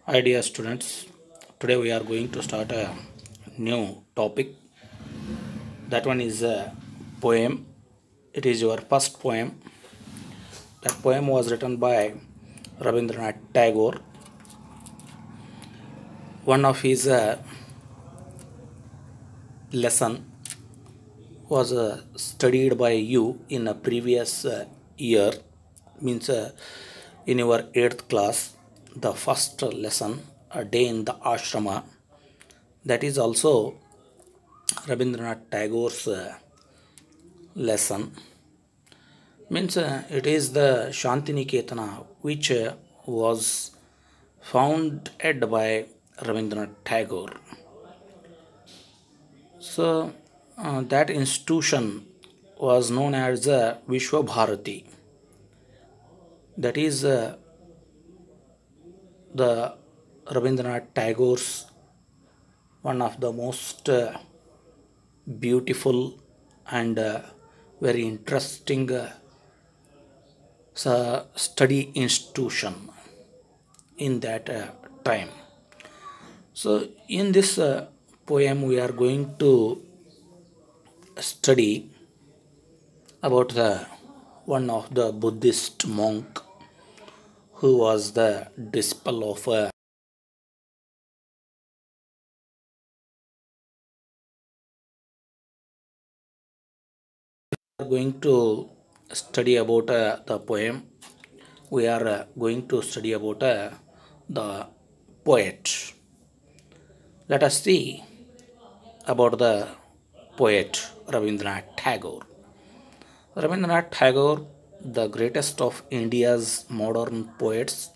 Hi dear students, today we are going to start a new topic. That one is a poem. It is your first poem. That poem was written by Rabindranath Tagore. One of his lesson was studied by you in a previous year, means in your 8th class, the first lesson, a day in the ashrama. That is also Rabindranath Tagore's lesson. Means it is the Shantiniketana which was founded by Rabindranath Tagore. So that institution was known as the Vishwa Bharati. That is the Rabindranath Tagore's one of the most beautiful and very interesting study institution in that time. So in this poem we are going to study about the one of the Buddhist monk who was the disciple of we are going to study about the poem. We are going to study about the poet. Let us see about the poet Rabindranath Tagore. Rabindranath Tagore, the greatest of India's modern poets,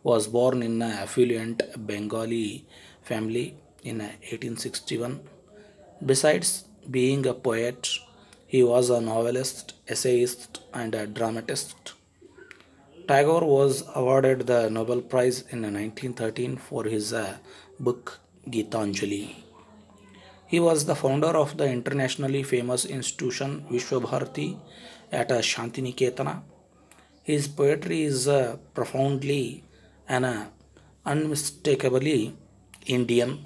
was born in an affluent Bengali family in 1861. Besides being a poet, he was a novelist, essayist, and a dramatist. Tagore was awarded the Nobel Prize in 1913 for his book Gitanjali. He was the founder of the internationally famous institution Vishwabharati at Shantiniketana. His poetry is profoundly and unmistakably Indian.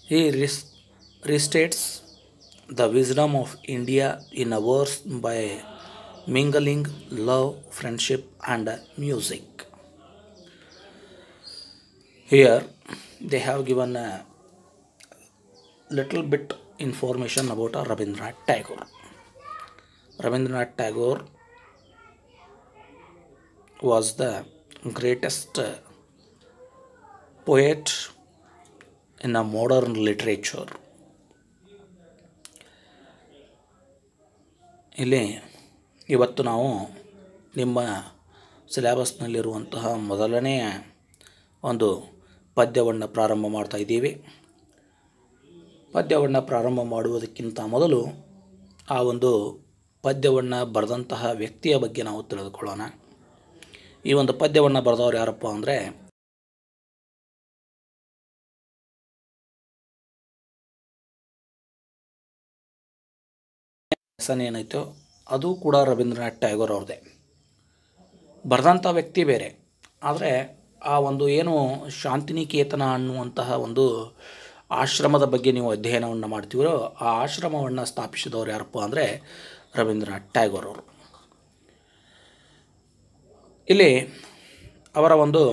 He restates the wisdom of India in a verse by mingling love, friendship, and music. Here they have given a little bit information about Rabindranath Tagore. Rabindranath Tagore was the greatest poet in a modern literature. ಇಲ್ಲಿ ಇವತ್ತು ನಾವು ನಿಮ್ಮ ಸಿಲೆಬಸ್ನಲ್ಲಿರುವಂತಹ ಮೊದಲನೆಯ ಒಂದು ಪದ್ಯವನ್ನು ಪ್ರಾರಂಭ ಮಾಡ್ತಾ ಇದ್ದೀವಿ. ಪದ್ಯವನ್ನು ಪ್ರಾರಂಭ ಮಾಡುವುದಕ್ಕಿಂತ ಮೊದಲು ಆ ಒಂದು ಪದ್ಯವನ್ನು ಬರೆದಂತಹ ವ್ಯಕ್ತಿಯ ಬಗ್ಗೆ ನಾವು ತಿಳಿದುಕೊಳ್ಳೋಣ. ಈ ಒಂದು ಪದ್ಯವನ್ನು ಬರೆದವರು ಯಾರಪ್ಪ ಅಂದರೆ ಹೆಸರು ಏನೈತೋ ಅದು ಕೂಡ ರವೀಂದ್ರನಾಥ್ ಟ್ಯಾಗೋರ್ ಅವ್ರದ್ದೇ. ಬರೆದಂಥ ವ್ಯಕ್ತಿ ಬೇರೆ, ಆದರೆ ಆ ಒಂದು ಏನು ಶಾಂತಿನಿಕೇತನ ಅನ್ನುವಂತಹ ಒಂದು ಆಶ್ರಮದ ಬಗ್ಗೆ ನೀವು ಅಧ್ಯಯನವನ್ನು ಮಾಡ್ತೀವೋ ಆ ಆಶ್ರಮವನ್ನು ಸ್ಥಾಪಿಸಿದವರು ಯಾರಪ್ಪ ಅಂದರೆ ರವೀಂದ್ರನಾಥ್ ಟ್ಯಾಗೋರ್ ಅವರು. ಇಲ್ಲಿ ಅವರ ಒಂದು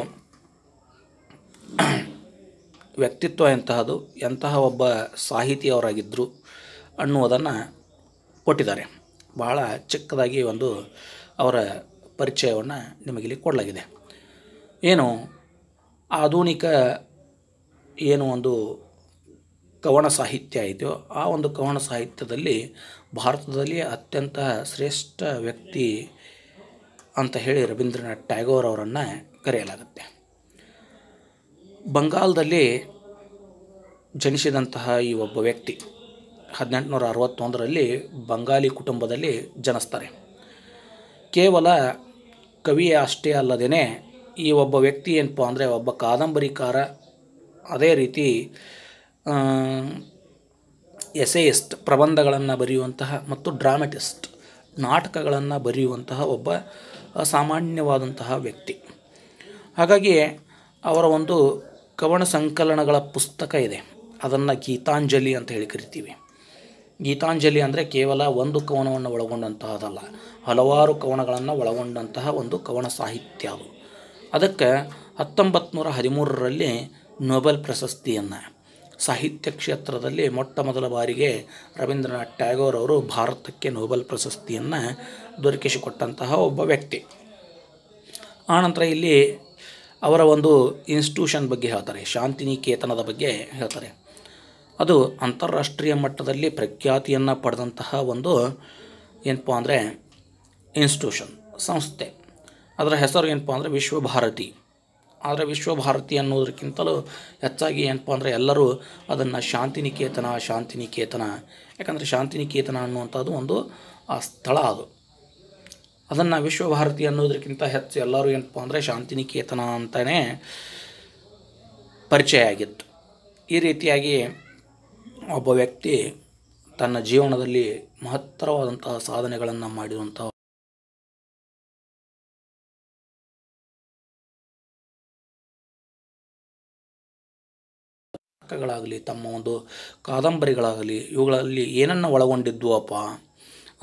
ವ್ಯಕ್ತಿತ್ವ ಎಂತಹದು, ಎಂತಹ ಒಬ್ಬ ಸಾಹಿತಿಯವರಾಗಿದ್ದರು ಅನ್ನುವುದನ್ನು ಕೊಟ್ಟಿದ್ದಾರೆ. ಬಹಳ ಚಿಕ್ಕದಾಗಿ ಒಂದು ಅವರ ಪರಿಚಯವನ್ನು ನಿಮಗಿಲ್ಲಿ ಕೊಡಲಾಗಿದೆ. ಏನು ಆಧುನಿಕ ಏನು ಒಂದು ಕವನ ಸಾಹಿತ್ಯ ಇದೆಯೋ ಆ ಒಂದು ಕವನ ಸಾಹಿತ್ಯದಲ್ಲಿ ಭಾರತದಲ್ಲಿ ಅತ್ಯಂತ ಶ್ರೇಷ್ಠ ವ್ಯಕ್ತಿ ಅಂತ ಹೇಳಿ ರವೀಂದ್ರನಾಥ್ ಟ್ಯಾಗೋರ್ ಅವರನ್ನು ಕರೆಯಲಾಗುತ್ತೆ. ಬಂಗಾಲದಲ್ಲಿ ಜನಿಸಿದಂತಹ ಈ ಒಬ್ಬ ವ್ಯಕ್ತಿ 1861ರಲ್ಲಿ ಬಂಗಾಲಿ ಕುಟುಂಬದಲ್ಲಿ ಜನಿಸ್ತಾರೆ. ಕೇವಲ ಕವಿ ಅಷ್ಟೇ ಅಲ್ಲದೇ ಈ ಒಬ್ಬ ವ್ಯಕ್ತಿ ಏನಪ್ಪ ಅಂದರೆ ಒಬ್ಬ ಕಾದಂಬರಿಕಾರ, ಅದೇ ರೀತಿ ಎಸೆಯಿಸ್ಟ್ ಪ್ರಬಂಧಗಳನ್ನು ಬರೆಯುವಂತಹ ಮತ್ತು ಡ್ರಾಮೆಟಿಸ್ಟ್ ನಾಟಕಗಳನ್ನು ಬರೆಯುವಂತಹ ಒಬ್ಬ ಅಸಾಮಾನ್ಯವಾದಂತಹ ವ್ಯಕ್ತಿ. ಹಾಗಾಗಿ ಅವರ ಒಂದು ಕವನ ಸಂಕಲನಗಳ ಪುಸ್ತಕ ಇದೆ. ಅದನ್ನು ಗೀತಾಂಜಲಿ ಅಂತ ಹೇಳಿ ಕರಿತೀವಿ. ಗೀತಾಂಜಲಿ ಅಂದರೆ ಕೇವಲ ಒಂದು ಕವನವನ್ನು ಒಳಗೊಂಡಂತಹದಲ್ಲ, ಹಲವಾರು ಕವನಗಳನ್ನು ಒಳಗೊಂಡಂತಹ ಒಂದು ಕವನ ಸಾಹಿತ್ಯ ಅದು. ಅದಕ್ಕೆ 1913ರಲ್ಲಿ ನೊಬೆಲ್ ಪ್ರಶಸ್ತಿಯನ್ನು ಸಾಹಿತ್ಯ ಕ್ಷೇತ್ರದಲ್ಲಿ ಮೊಟ್ಟ ಮೊದಲ ಬಾರಿಗೆ ರವೀಂದ್ರನಾಥ್ ಟ್ಯಾಗೋರ್ ಅವರು ಭಾರತಕ್ಕೆ ನೊಬೆಲ್ ಪ್ರಶಸ್ತಿಯನ್ನು ದೊರಕಿಸಿಕೊಟ್ಟಂತಹ ಒಬ್ಬ ವ್ಯಕ್ತಿ. ಆನಂತರ ಇಲ್ಲಿ ಅವರ ಒಂದು ಇನ್ಸ್ಟಿಟ್ಯೂಷನ್ ಬಗ್ಗೆ ಹೇಳ್ತಾರೆ, ಶಾಂತಿನಿಕೇತನದ ಬಗ್ಗೆ ಹೇಳ್ತಾರೆ. ಅದು ಅಂತಾರಾಷ್ಟ್ರೀಯ ಮಟ್ಟದಲ್ಲಿ ಪ್ರಖ್ಯಾತಿಯನ್ನು ಪಡೆದಂತಹ ಒಂದು ಏನಪ್ಪ ಅಂದರೆ ಇನ್ಸ್ಟಿಟ್ಯೂಷನ್, ಸಂಸ್ಥೆ. ಅದರ ಹೆಸರು ಏನಪ್ಪ ಅಂದರೆ ವಿಶ್ವಭಾರತಿ. ಆದರೆ ವಿಶ್ವಭಾರತಿ ಅನ್ನೋದಕ್ಕಿಂತಲೂ ಹೆಚ್ಚಾಗಿ ಏನಪ್ಪ ಅಂದರೆ ಎಲ್ಲರೂ ಅದನ್ನು ಶಾಂತಿನಿಕೇತನ, ಯಾಕಂದರೆ ಶಾಂತಿನಿಕೇತನ ಅನ್ನುವಂಥದ್ದು ಒಂದು ಆ ಸ್ಥಳ ಅದು. ಅದನ್ನು ವಿಶ್ವಭಾರತಿ ಅನ್ನೋದಕ್ಕಿಂತ ಹೆಚ್ಚು ಎಲ್ಲರೂ ಏನಪ್ಪ ಅಂದರೆ ಶಾಂತಿನಿಕೇತನ ಅಂತಲೇ ಪರಿಚಯ ಆಗಿತ್ತು. ಈ ರೀತಿಯಾಗಿ ಒಬ್ಬ ವ್ಯಕ್ತಿ ತನ್ನ ಜೀವನದಲ್ಲಿ ಮಹತ್ತರವಾದಂತಹ ಸಾಧನೆಗಳನ್ನು ಮಾಡಿರುವಂತಹ ನಾಟಕಗಳಾಗಲಿ, ತಮ್ಮ ಒಂದು ಕಾದಂಬರಿಗಳಾಗಲಿ, ಇವುಗಳಲ್ಲಿ ಏನನ್ನು ಒಳಗೊಂಡಿದ್ವಪ್ಪ,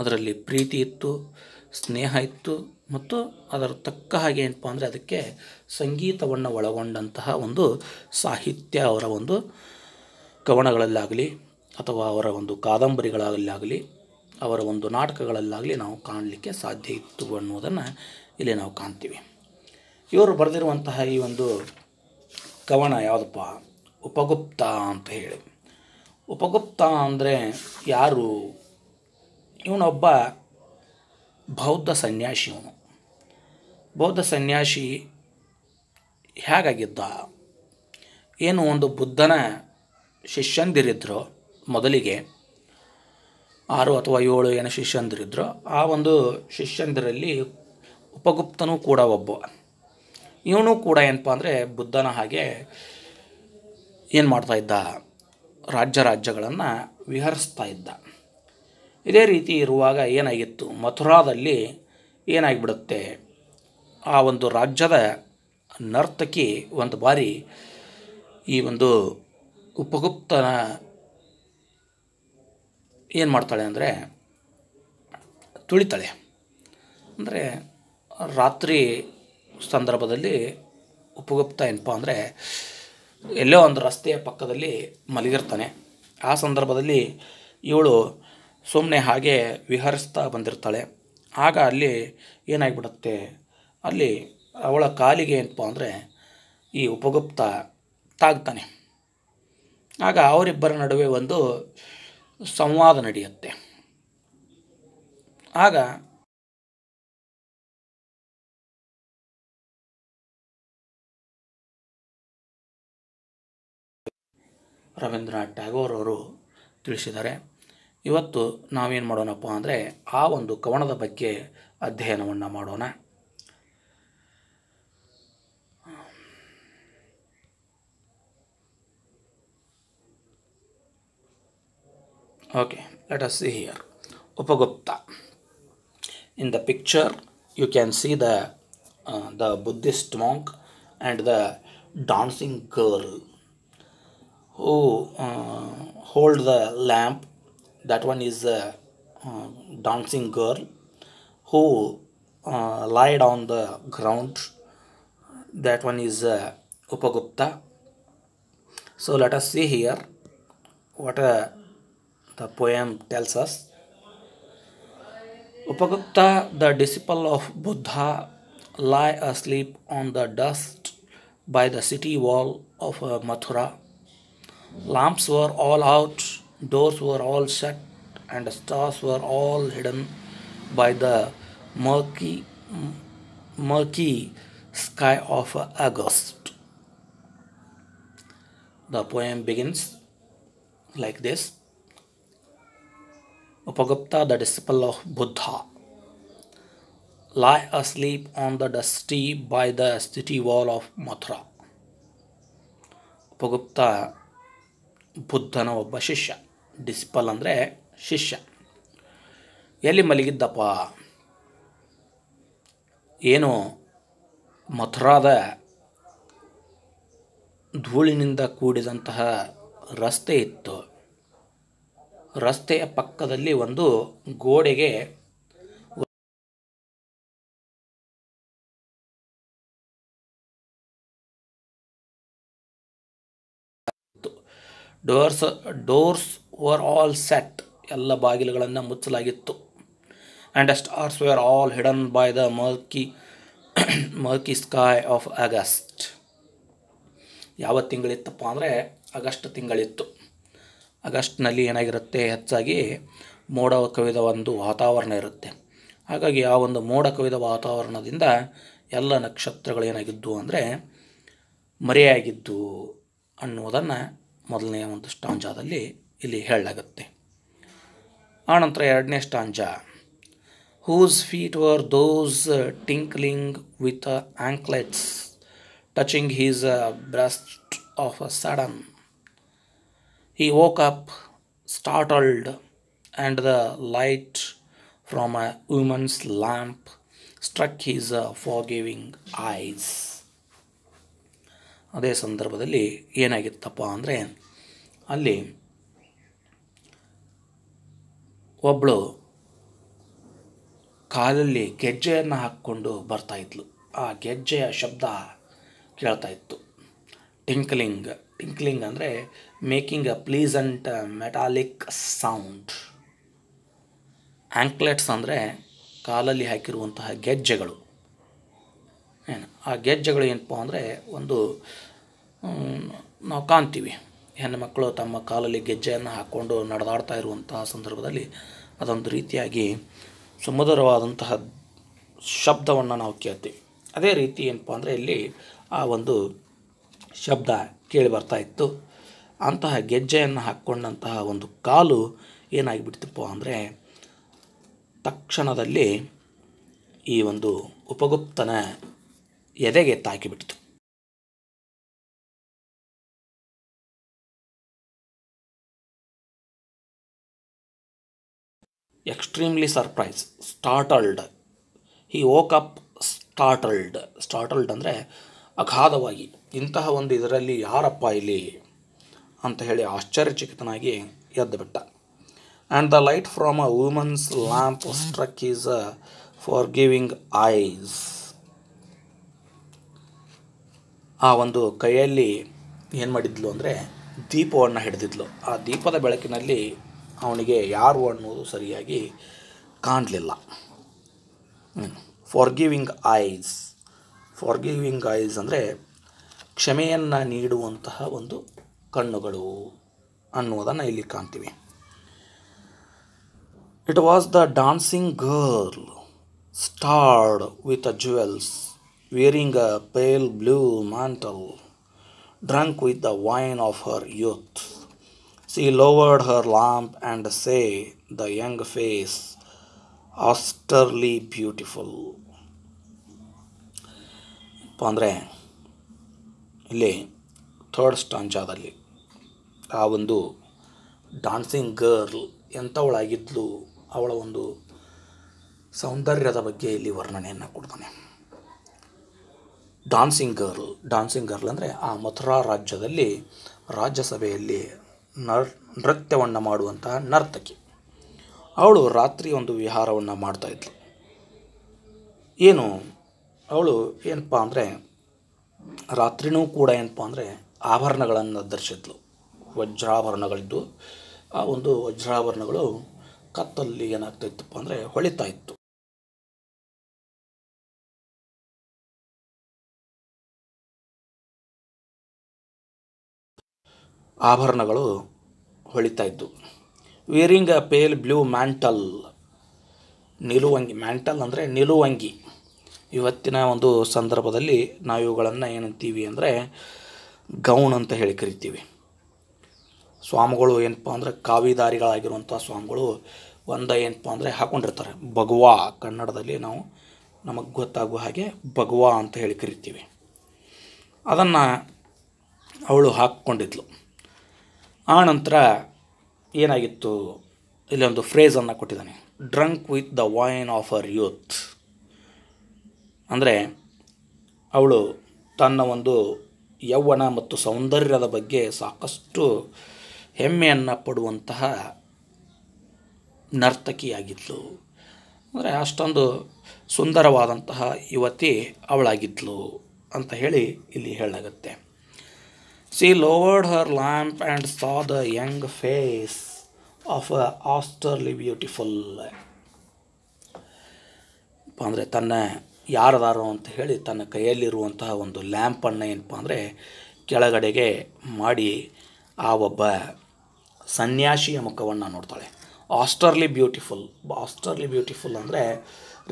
ಅದರಲ್ಲಿ ಪ್ರೀತಿ ಇತ್ತು, ಸ್ನೇಹ ಇತ್ತು, ಮತ್ತು ಅದರ ತಕ್ಕ ಹಾಗೆ ಏನಪ್ಪ ಅಂದರೆ ಅದಕ್ಕೆ ಸಂಗೀತವನ್ನು ಒಳಗೊಂಡಂತಹ ಒಂದು ಸಾಹಿತ್ಯ ಅವರ ಒಂದು ಕವನಗಳಲ್ಲಾಗಲಿ ಅಥವಾ ಅವರ ಒಂದು ಕಾದಂಬರಿಗಳಲ್ಲಾಗಲಿ ಅವರ ಒಂದು ನಾಟಕಗಳಲ್ಲಾಗಲಿ ನಾವು ಕಾಣಲಿಕ್ಕೆ ಸಾಧ್ಯ ಇತ್ತು ಅನ್ನೋದನ್ನು ಇಲ್ಲಿ ನಾವು ಕಾಣ್ತೀವಿ. ಇವರು ಬರೆದಿರುವಂತಹ ಈ ಒಂದು ಕವನ ಯಾವುದಪ್ಪ, ಉಪಗುಪ್ತ ಅಂತ ಹೇಳಿ. ಉಪಗುಪ್ತ ಅಂದರೆ ಯಾರು? ಇವನೊಬ್ಬ ಬೌದ್ಧ ಸನ್ಯಾಸಿ. ಇವನು ಬೌದ್ಧ ಸನ್ಯಾಸಿ ಹೇಗಾಗಿದ್ದ? ಏನು ಒಂದು ಬುದ್ಧನ ಶಿಷ್ಯಂದಿರಿದ್ರು, ಮೊದಲಿಗೆ 6 ಅಥವಾ 7 ಏನು ಶಿಷ್ಯಂದಿರಿದ್ರು. ಆ ಒಂದು ಶಿಷ್ಯಂದಿರಲ್ಲಿ ಉಪಗುಪ್ತನೂ ಕೂಡ ಒಬ್ಬ. ಇವನು ಕೂಡ ಏನಪ್ಪ ಅಂದರೆ ಬುದ್ಧನ ಹಾಗೆ ಏನು ಮಾಡ್ತಾ ಇದ್ದ, ರಾಜ್ಯಗಳನ್ನು ವಿಹರಿಸ್ತಾ ಇದ್ದ. ಇದೇ ರೀತಿ ಇರುವಾಗ ಏನಾಗಿತ್ತು, ಮಥುರಾದಲ್ಲಿ ಏನಾಗಿಬಿಡುತ್ತೆ, ಆ ಒಂದು ರಾಜ್ಯದ ನರ್ತಕಿ ಒಂದು ಬಾರಿ ಈ ಒಂದು ಉಪಗುಪ್ತನ ಏನು ಮಾಡ್ತಾಳೆ ಅಂದರೆ ತುಳಿತಾಳೆ. ಅಂದರೆ ರಾತ್ರಿ ಸಂದರ್ಭದಲ್ಲಿ ಉಪಗುಪ್ತ ಏನಪ್ಪ ಅಂದರೆ ಎಲ್ಲೋ ಒಂದು ರಸ್ತೆಯ ಪಕ್ಕದಲ್ಲಿ ಮಲಗಿರ್ತಾನೆ. ಆ ಸಂದರ್ಭದಲ್ಲಿ ಇವಳು ಸುಮ್ಮನೆ ಹಾಗೆ ವಿಹರಿಸ್ತಾ ಬಂದಿರ್ತಾಳೆ. ಆಗ ಅಲ್ಲಿ ಏನಾಗಿಬಿಡುತ್ತೆ, ಅಲ್ಲಿ ಅವಳ ಕಾಲಿಗೆ ಏನಪ್ಪ ಅಂದರೆ ಈ ಉಪಗುಪ್ತ ತಾಗ್ತಾನೆ. ಆಗ ಅವರಿಬ್ಬರ ನಡುವೆ ಒಂದು ಸಂವಾದ ನಡೆಯುತ್ತೆ. ಆಗ ರವೀಂದ್ರನಾಥ್ ಟ್ಯಾಗೋರ್ ಅವರು ತಿಳಿಸಿದ್ದಾರೆ. ಇವತ್ತು ನಾವೇನು ಮಾಡೋಣಪ್ಪ ಅಂದರೆ ಆ ಒಂದು ಕವನದ ಬಗ್ಗೆ ಅಧ್ಯಯನವನ್ನು ಮಾಡೋಣ. Okay, let us see here. Upagupta. In the picture, you can see the Buddhist monk and the dancing girl who hold the lamp. That one is a dancing girl who lied on the ground. That one is Upagupta. So let us see here what the poem tells us. Upagupta, the disciple of Buddha, lay asleep on the dust by the city wall of Mathura. Lamps were all out, doors were all shut, and the stars were all hidden by the murky sky of August. The poem begins like this. Upagupta, the disciple of Buddha, lie asleep on the dusty by the city wall of Mathura. Upagupta ಬುದ್ಧನ ಒಬ್ಬ ಶಿಷ್ಯ. Decibel ಅಂದರೆ ಶಿಷ್ಯ. ಎಲ್ಲಿ ಮಲಗಿದ್ದಪ್ಪ? ಏನು ಮಥುರಾದ ಧೂಳಿನಿಂದ ಕೂಡಿದಂತಹ ರಸ್ತೆ ಇತ್ತು. ರಸ್ತೆಯ ಪಕ್ಕದಲ್ಲಿ ಒಂದು ಗೋಡೆಗೆ ಡೋರ್ಸ್ ವರ್ ಆಲ್ ಸೆಟ್, ಎಲ್ಲ ಬಾಗಿಲುಗಳನ್ನು ಮುಚ್ಚಲಾಗಿತ್ತು. And stars were all hidden by the murky sky of August. ಯಾವ ತಿಂಗಳಿತ್ತಪ್ಪ ಅಂದರೆ ಆಗಸ್ಟ್ ತಿಂಗಳಿತ್ತು. ಆಗಸ್ಟ್ನಲ್ಲಿ ಏನಾಗಿರುತ್ತೆ, ಹೆಚ್ಚಾಗಿ ಮೋಡ ಕವಿದ ಒಂದು ವಾತಾವರಣ ಇರುತ್ತೆ. ಹಾಗಾಗಿ ಆ ಒಂದು ಮೋಡ ಕವಿದ ವಾತಾವರಣದಿಂದ ಎಲ್ಲ ನಕ್ಷತ್ರಗಳು ಏನಾಗಿದ್ದು ಅಂದರೆ ಮರೆಯಾಗಿದ್ದು ಅನ್ನುವುದನ್ನು ಮೊದಲನೆಯ ಒಂದು ಸ್ಟಾಂಜಾದಲ್ಲಿ ಇಲ್ಲಿ ಹೇಳಲಾಗುತ್ತೆ. ಆನಂತರ ಎರಡನೇ stanza, whose feet were those tinkling with anklets touching his breast of a sudden. He woke up startled, and the light from a woman's lamp struck his forgiving eyes. ಅದೇ ಸಂದರ್ಭದಲ್ಲಿ ಏನಾಗಿತ್ತಪ್ಪ ಅಂದರೆ ಅಲ್ಲಿ ಒಬ್ಬಳು ಕಾಲಲ್ಲಿ ಗೆಜ್ಜೆಯನ್ನು ಹಾಕ್ಕೊಂಡು ಬರ್ತಾಯಿದ್ಲು. ಆ ಗೆಜ್ಜೆಯ ಶಬ್ದ ಕೇಳ್ತಾ ಇತ್ತು. ಟಿಂಕ್ಲಿಂಗ್ ಅಂದರೆ making a ಪ್ಲೀಸಂಟ್ metallic sound. Anklets ಅಂದರೆ ಕಾಲಲ್ಲಿ ಹಾಕಿರುವಂತಹ ಗೆಜ್ಜೆಗಳು. ಆ ಗೆಜ್ಜೆಗಳು ಏನಪ್ಪ ಅಂದರೆ ಒಂದು ನಾವು ಕಾಣ್ತೀವಿ, ಹೆಣ್ಣುಮಕ್ಕಳು ತಮ್ಮ ಕಾಲಲ್ಲಿ ಗೆಜ್ಜೆಯನ್ನು ಹಾಕ್ಕೊಂಡು ನಡೆದಾಡ್ತಾ ಇರುವಂತಹ ಸಂದರ್ಭದಲ್ಲಿ ಅದೊಂದು ರೀತಿಯಾಗಿ ಸುಮಧುರವಾದಂತಹ ಶಬ್ದವನ್ನು ನಾವು ಕೇಳ್ತೀವಿ. ಅದೇ ರೀತಿ ಏನಪ್ಪ ಅಂದರೆ ಇಲ್ಲಿ ಆ ಒಂದು ಶಬ್ದ ಕೇಳಿ ಬರ್ತಾ ಇತ್ತು. ಅಂತಹ ಗೆಜ್ಜೆಯನ್ನು ಹಾಕ್ಕೊಂಡಂತಹ ಒಂದು ಕಾಲು ಏನಾಗಿಬಿಡ್ತಪ್ಪ ಅಂದರೆ ತಕ್ಷಣದಲ್ಲಿ ಈ ಒಂದು ಉಪಗುಪ್ತನ ಎದೆಗೆ ತಾಕಿಬಿಡ್ತು. Extremely surprise, startled. He woke up startled ಅಂದರೆ ಅಗಾಧವಾಗಿ, ಇಂತಹ ಒಂದು ಇದರಲ್ಲಿ ಯಾರಪ್ಪ ಇಲ್ಲಿ ಅಂತ ಹೇಳಿ ಆಶ್ಚರ್ಯಚಕಿತನಾಗಿ ಎದ್ದು ಬಿಟ್ಟ. And the light from a woman's lamp struck his forgiving eyes. ಆ ಒಂದು ಕೈಯಲ್ಲಿ ಏನು ಮಾಡಿದ್ಲು ಅಂದರೆ ದೀಪವನ್ನು ಹಿಡಿದಿದ್ಲು. ಆ ದೀಪದ ಬೆಳಕಿನಲ್ಲಿ ಅವನಿಗೆ ಯಾರು ಅನ್ನೋದು ಸರಿಯಾಗಿ ಕಾಣಲಿಲ್ಲ. ಫಾರ್ ಗಿವಿಂಗ್ ಐಸ್ ಅಂದರೆ ಕ್ಷಮೆಯನ್ನು ನೀಡುವಂತಹ ಒಂದು ಕಣ್ಣುಗಳು ಅನ್ನುವುದನ್ನು ಇಲ್ಲಿ ಕಾಣ್ತೀವಿ. It was the dancing girl starred with a jewels, wearing a pale blue mantle, drunk with the wine of her youth. She lowered her lamp and say, the young face, austerely beautiful. ಅಂದರೆ ಇಲ್ಲಿ third ಸ್ಟಾಂಜಾದಲ್ಲಿ ಆ ಒಂದು dancing girl ಎಂಥವಳಾಗಿದ್ಲು, ಅವಳ ಒಂದು ಸೌಂದರ್ಯದ ಬಗ್ಗೆ ಇಲ್ಲಿ ವರ್ಣನೆಯನ್ನು ಕೊಡ್ತಾನೆ. ಡಾನ್ಸಿಂಗ್ ಗರ್ಲ್ ಅಂದರೆ ಆ ಮಥುರಾ ರಾಜ್ಯದಲ್ಲಿ ರಾಜ್ಯಸಭೆಯಲ್ಲಿ ನೃತ್ಯವನ್ನು ಮಾಡುವಂತಹ ನರ್ತಕಿ. ಅವಳು ರಾತ್ರಿ ಒಂದು ವಿಹಾರವನ್ನು ಮಾಡ್ತಾಯಿದ್ಲು. ಅವಳು ಏನಪ್ಪ ಅಂದರೆ ರಾತ್ರಿನೂ ಕೂಡ ಏನಪ್ಪ ಅಂದರೆ ಆಭರಣಗಳನ್ನು ಧರಿಸಿದ್ಲು. ವಜ್ರಾಭರಣಗಳಿದ್ದು ಆ ಒಂದು ವಜ್ರಾಭರಣಗಳು ಕತ್ತಲ್ಲಿ ಏನಾಗ್ತಾಯಿತ್ತಪ್ಪ ಅಂದರೆ ಹೊಳಿತಾ ಇತ್ತು. ಆಭರಣಗಳು ಹೊಳಿತಾ ಇದ್ದು. Wearing a pale blue mantle, ನಿಲುವಂಗಿ. ಮ್ಯಾಂಟಲ್ ಅಂದರೆ ನಿಲುವಂಗಿ. ಇವತ್ತಿನ ಒಂದು ಸಂದರ್ಭದಲ್ಲಿ ನಾವು ಇವುಗಳನ್ನು ಏನಂತೀವಿ ಅಂದರೆ ಗೌನ್ ಅಂತ ಹೇಳಿ ಕರಿತೀವಿ. ಸ್ವಾಮಿಗಳು ಏನಪ್ಪ ಅಂದರೆ ಕಾವಿದಾರಿಗಳಾಗಿರುವಂಥ ಸ್ವಾಮಿಗಳು ಏನಪ್ಪ ಅಂದರೆ ಹಾಕ್ಕೊಂಡಿರ್ತಾರೆ ಭಗವಾ. ಕನ್ನಡದಲ್ಲಿ ನಾವು ನಮಗೆ ಗೊತ್ತಾಗುವ ಹಾಗೆ ಭಗವಾ ಅಂತ ಹೇಳಿ ಕರಿತೀವಿ. ಅದನ್ನು ಅವಳು ಹಾಕ್ಕೊಂಡಿದ್ಲು. ಆ ನಂತರ ಏನಾಗಿತ್ತು, ಇಲ್ಲಿ ಒಂದು ಫ್ರೇಸನ್ನು ಕೊಟ್ಟಿದ್ದಾನೆ, drunk with the wine of her youth. ಅಂದರೆ ಅವಳು ತನ್ನ ಒಂದು ಯೌವನ ಮತ್ತು ಸೌಂದರ್ಯದ ಬಗ್ಗೆ ಸಾಕಷ್ಟು ಹೆಮ್ಮೆಯನ್ನು ಪಡುವಂತಹ ನರ್ತಕಿಯಾಗಿದ್ಲು. ಅಂದರೆ ಅಷ್ಟೊಂದು ಸುಂದರವಾದಂತಹ ಯುವತಿ ಅವಳಾಗಿದ್ಲು ಅಂತ ಹೇಳಿ ಇಲ್ಲಿ ಹೇಳಲಾಗುತ್ತೆ. She lowered her lamp and saw the young face of a austerely beautiful. ಅಂದರೆ ತನ್ನ ಯಾರದಾರೋ ಅಂತ ಹೇಳಿ ತನ್ನ ಕೈಯಲ್ಲಿರುವಂತಹ ಒಂದು ಲ್ಯಾಂಪನ್ನು ಏನಪ್ಪ ಅಂದರೆ ಕೆಳಗಡೆಗೆ ಮಾಡಿ ಆ ಒಬ್ಬ ಸನ್ಯಾಸಿಯ ಮುಖವನ್ನು ನೋಡ್ತಾಳೆ. ಆಸ್ಟರ್ಲಿ ಬ್ಯೂಟಿಫುಲ್ ಅಂದರೆ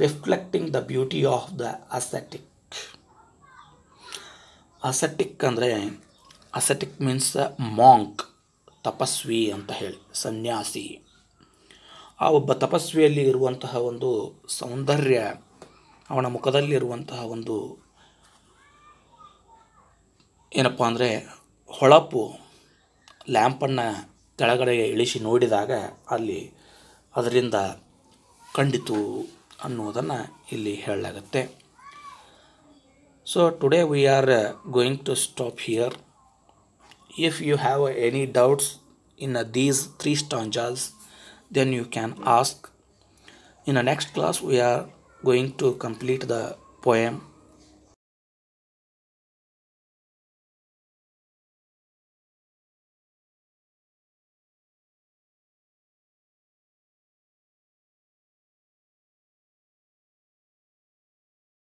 reflecting the beauty of the acetic ಅಂದರೆ ಅಸೆಟಿಕ್ ಮೀನ್ಸ್ ಮಾಂಕ್, ತಪಸ್ವಿ ಅಂತ ಹೇಳಿ, ಸನ್ಯಾಸಿ. ಆ ಒಬ್ಬ ತಪಸ್ವಿಯಲ್ಲಿ ಇರುವಂತಹ ಒಂದು ಸೌಂದರ್ಯ, ಅವನ ಮುಖದಲ್ಲಿರುವಂತಹ ಒಂದು ಏನಪ್ಪ ಅಂದರೆ ಹೊಳಪು ಲ್ಯಾಂಪನ್ನು ಕೆಳಗಡೆ ಇಳಿಸಿ ನೋಡಿದಾಗ ಅಲ್ಲಿ ಅದರಿಂದ ಕಂಡಿತು ಅನ್ನೋದನ್ನು ಇಲ್ಲಿ ಹೇಳಲಾಗುತ್ತೆ. So today we are going to stop here. If you have any doubts in these 3 stanzas, then you can ask. In the next class we are going to complete the poem.